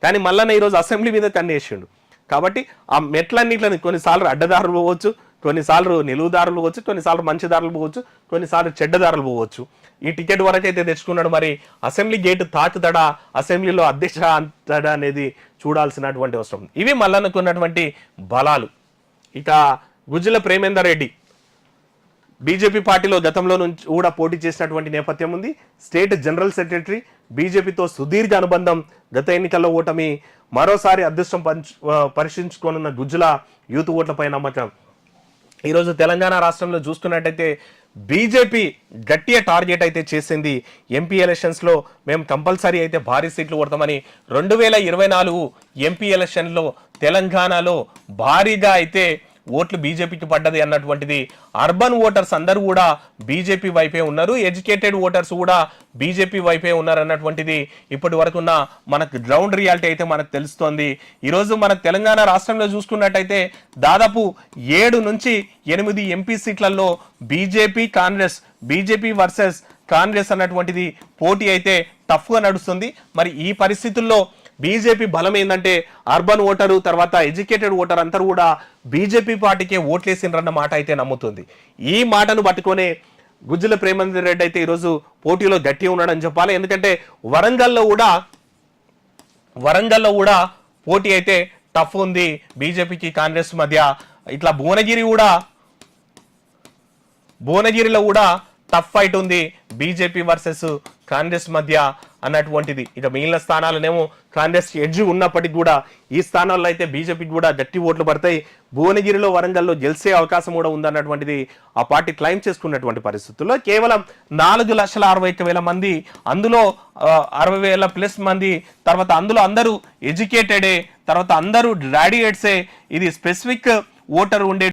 కానీ మల్లన్న ఈరోజు అసెంబ్లీ మీద కన్నేసిండు. కాబట్టి ఆ మెట్లన్నిట్లని కొన్నిసార్లు అడ్డదారులు పోవచ్చు, కొన్నిసార్లు నిలువుదారులు పోవచ్చు, కొన్నిసార్లు మంచి దారులు పోవచ్చు, కొన్నిసార్లు చెడ్డదారులు పోవచ్చు. ఈ టికెట్ వరకు అయితే తెచ్చుకున్నాడు. మరి అసెంబ్లీ గేటు తాకుతాడా, అసెంబ్లీలో అధ్యక్ష అంటాడా అనేది చూడాల్సినటువంటి అవసరం. ఇవి మల్లన్నకున్నటువంటి బలాలు. ఇక గుజ్జల ప్రేమేందర్ రెడ్డి బీజేపీ పార్టీలో గతంలో నుంచి కూడా పోటీ చేసినటువంటి నేపథ్యం ఉంది. స్టేట్ జనరల్ సెక్రటరీ, బీజేపీతో సుదీర్ఘ అనుబంధం, గత ఎన్నికల్లో ఓటమి, మరోసారి అదృష్టం పరీక్షించుకోనున్న గుజ్జల యూత్ ఓట్లపై నమ్మకం. ఈరోజు తెలంగాణ రాష్ట్రంలో చూసుకున్నట్టయితే బీజేపీ గట్టిగా టార్గెట్ అయితే చేసింది. ఎంపీ ఎలక్షన్స్లో మేము కంపల్సరీ అయితే భారీ సీట్లు కొడతామని 2024 ఎంపీ ఎలక్షన్లో తెలంగాణలో భారీగా అయితే ఓట్లు బీజేపీకి పడ్డది అన్నటువంటిది. అర్బన్ ఓటర్స్ అందరూ కూడా బీజేపీ వైపే ఉన్నారు, ఎడ్యుకేటెడ్ ఓటర్స్ కూడా బీజేపీ వైపే ఉన్నారు అన్నటువంటిది ఇప్పటి వరకు ఉన్న మనకు గ్రౌండ్ రియాలిటీ అయితే మనకు తెలుస్తోంది. ఈరోజు మన తెలంగాణ రాష్ట్రంలో చూసుకున్నట్టయితే దాదాపు 7 నుంచి 8 ఎంపీ సీట్లలో BJP Congress, BJP versus Congress అన్నటువంటిది పోటీ అయితే టఫ్గా నడుస్తుంది. మరి ఈ పరిస్థితుల్లో బీజేపీ బలం ఏంటంటే అర్బన్ ఓటరు తర్వాత ఎడ్యుకేటెడ్ ఓటర్ అందరూ కూడా బీజేపీ పార్టీకే ఓట్లేసిండ్రన్న మాట అయితే నమ్ముతుంది. ఈ మాటను పట్టుకొనే గుజ్జల ప్రేమేందర్ రెడ్డి అయితే ఈరోజు పోటీలో గట్టిగా ఉన్నాడని చెప్పాలి. ఎందుకంటే వరంగల్లో కూడా పోటీ అయితే టఫ్ ఉంది బీజేపీకి కాంగ్రెస్ మధ్య. ఇట్లా భువనగిరిలో కూడా టఫ్ ఫైట్ ఉంది బీజేపీ వర్సెస్ కాంగ్రెస్ మధ్య అన్నటువంటిది. ఇక మిగిలిన స్థానాలనేమో కాంగ్రెస్ ఎడ్జ్ ఉన్నప్పటికీ కూడా ఈ స్థానాల్లో అయితే బీజేపీకి కూడా గట్టి ఓట్లు పడతాయి. భువనగిరిలో వరంగల్లో గెలిచే అవకాశం కూడా ఉందన్నటువంటిది ఆ పార్టీ క్లైమ్ చేసుకున్నటువంటి పరిస్థితుల్లో కేవలం 4,61,000 మంది, అందులో 60,000+ మంది, తర్వాత అందులో అందరూ ఎడ్యుకేటెడే, తర్వాత అందరూ గ్రాడ్యుయేట్సే. ఇది స్పెసిఫిక్ ఓటర్ ఉండే